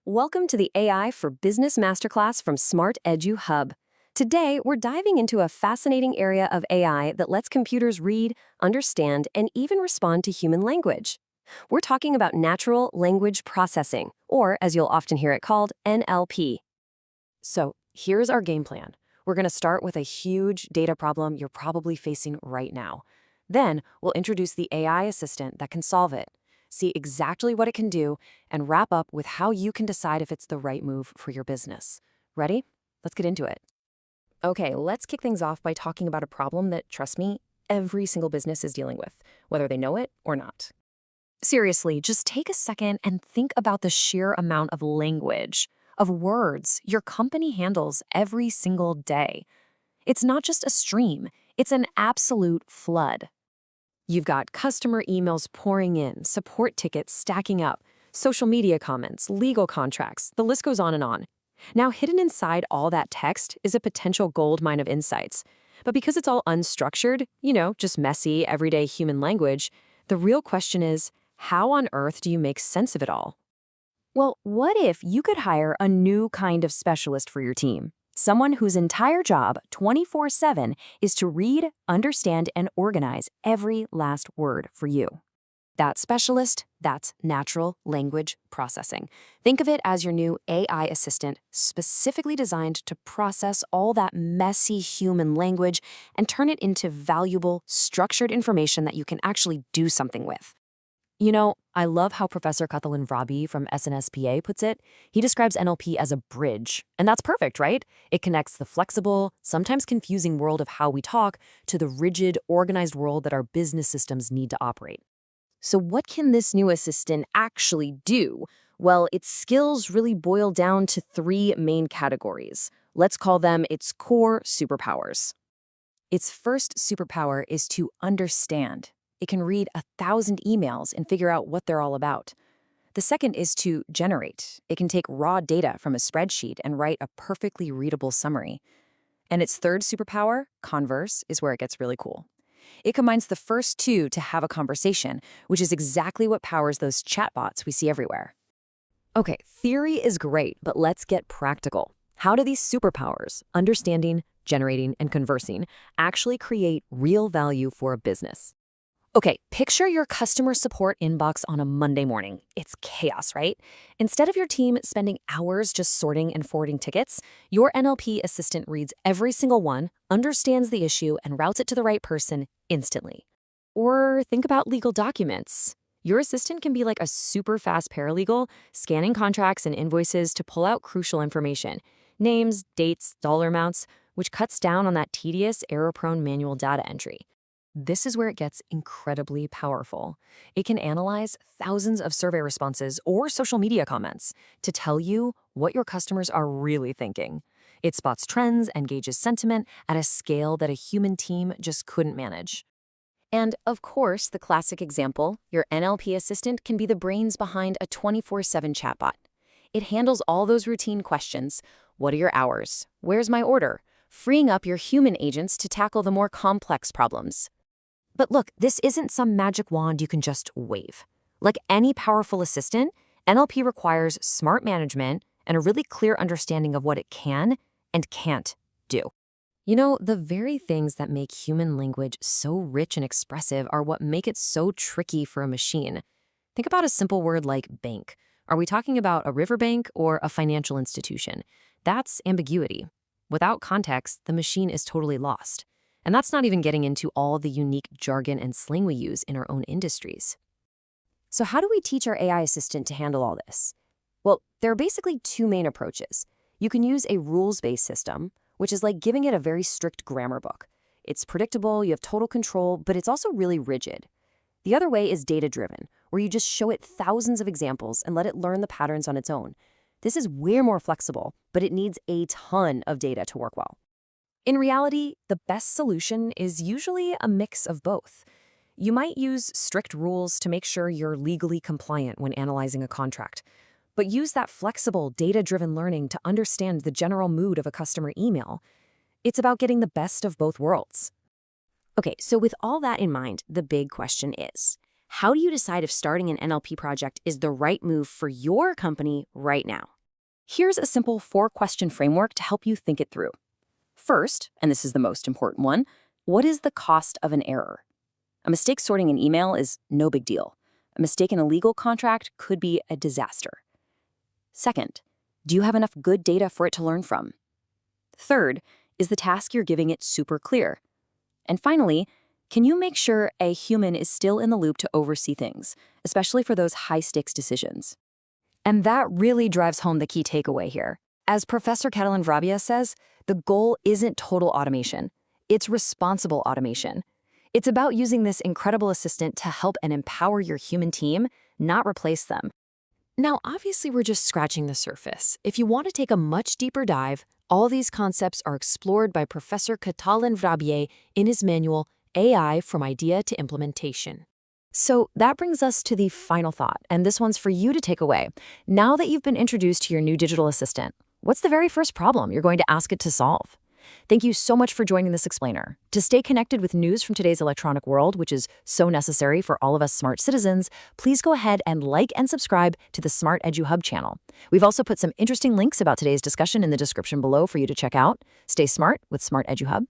Welcome to the AI for Business Masterclass from Smart-EDU Hub. Today, we're diving into a fascinating area of AI that lets computers read, understand, and even respond to human language. We're talking about natural language processing, or as you'll often hear it called, NLP. So, here's our game plan. We're going to start with a huge data problem you're probably facing right now. Then, we'll introduce the AI assistant that can solve it, see exactly what it can do, and wrap up with how you can decide if it's the right move for your business. Ready? Let's get into it. Okay, let's kick things off by talking about a problem that, trust me, every single business is dealing with, whether they know it or not. Seriously, just take a second and think about the sheer amount of language, of words your company handles every single day. It's not just a stream, it's an absolute flood. You've got customer emails pouring in, support tickets stacking up, social media comments, legal contracts, the list goes on and on. Now, hidden inside all that text is a potential goldmine of insights. But because it's all unstructured, just messy, everyday human language, the real question is, how on earth do you make sense of it all? Well, what if you could hire a new kind of specialist for your team? Someone whose entire job, 24/7, is to read, understand, and organize every last word for you. That specialist, that's natural language processing. Think of it as your new AI assistant, specifically designed to process all that messy human language and turn it into valuable, structured information that you can actually do something with. I love how Professor Katalin Vrabi from SNSPA puts it. He describes NLP as a bridge, and that's perfect, right? It connects the flexible, sometimes confusing world of how we talk to the rigid, organized world that our business systems need to operate. So what can this new assistant actually do? Well, its skills really boil down to three main categories. Let's call them its core superpowers. Its first superpower is to understand. It can read 1,000 emails and figure out what they're all about. The second is to generate. It can take raw data from a spreadsheet and write a perfectly readable summary. And its third superpower, converse, is where it gets really cool. It combines the first two to have a conversation, which is exactly what powers those chatbots we see everywhere. Okay, theory is great, but let's get practical. How do these superpowers, understanding, generating, and conversing, actually create real value for a business? Okay, picture your customer support inbox on a Monday morning. It's chaos, right? Instead of your team spending hours just sorting and forwarding tickets, your NLP assistant reads every single one, understands the issue, and routes it to the right person instantly. Or think about legal documents. Your assistant can be like a super fast paralegal, scanning contracts and invoices to pull out crucial information, names, dates, dollar amounts, which cuts down on that tedious, error-prone manual data entry. This is where it gets incredibly powerful. It can analyze thousands of survey responses or social media comments to tell you what your customers are really thinking. It spots trends and gauges sentiment at a scale that a human team just couldn't manage. And of course, the classic example, your NLP assistant can be the brains behind a 24/7 chatbot. It handles all those routine questions. What are your hours? Where's my order? Freeing up your human agents to tackle the more complex problems. But look, this isn't some magic wand you can just wave. Like any powerful assistant, NLP requires smart management and a really clear understanding of what it can and can't do. The very things that make human language so rich and expressive are what make it so tricky for a machine. Think about a simple word like bank. Are we talking about a riverbank or a financial institution? That's ambiguity. Without context, the machine is totally lost. And that's not even getting into all the unique jargon and slang we use in our own industries. So how do we teach our AI assistant to handle all this? Well, there are basically two main approaches. You can use a rules-based system, which is like giving it a very strict grammar book. It's predictable, you have total control, but it's also really rigid. The other way is data-driven, where you just show it thousands of examples and let it learn the patterns on its own. This is way more flexible, but it needs a ton of data to work well. In reality, the best solution is usually a mix of both. You might use strict rules to make sure you're legally compliant when analyzing a contract, but use that flexible, data-driven learning to understand the general mood of a customer email. It's about getting the best of both worlds. Okay, so with all that in mind, the big question is, how do you decide if starting an NLP project is the right move for your company right now? Here's a simple 4-question framework to help you think it through. First, and this is the most important one, what is the cost of an error? A mistake sorting an email is no big deal. A mistake in a legal contract could be a disaster. Second, do you have enough good data for it to learn from? Third, is the task you're giving it super clear? And finally, can you make sure a human is still in the loop to oversee things, especially for those high-stakes decisions? And that really drives home the key takeaway here. As Professor Catalin Vrabia says, the goal isn't total automation. It's responsible automation. It's about using this incredible assistant to help and empower your human team, not replace them. Now, obviously, we're just scratching the surface. If you want to take a much deeper dive, all these concepts are explored by Professor Catalin Vrabia in his manual, AI from Idea to Implementation. So that brings us to the final thought, and this one's for you to take away. Now that you've been introduced to your new digital assistant, what's the very first problem you're going to ask it to solve? Thank you so much for joining this explainer. To stay connected with news from today's electronic world, which is so necessary for all of us smart citizens, please go ahead and like and subscribe to the Smart-EDU Hub channel. We've also put some interesting links about today's discussion in the description below for you to check out. Stay smart with Smart-EDU Hub.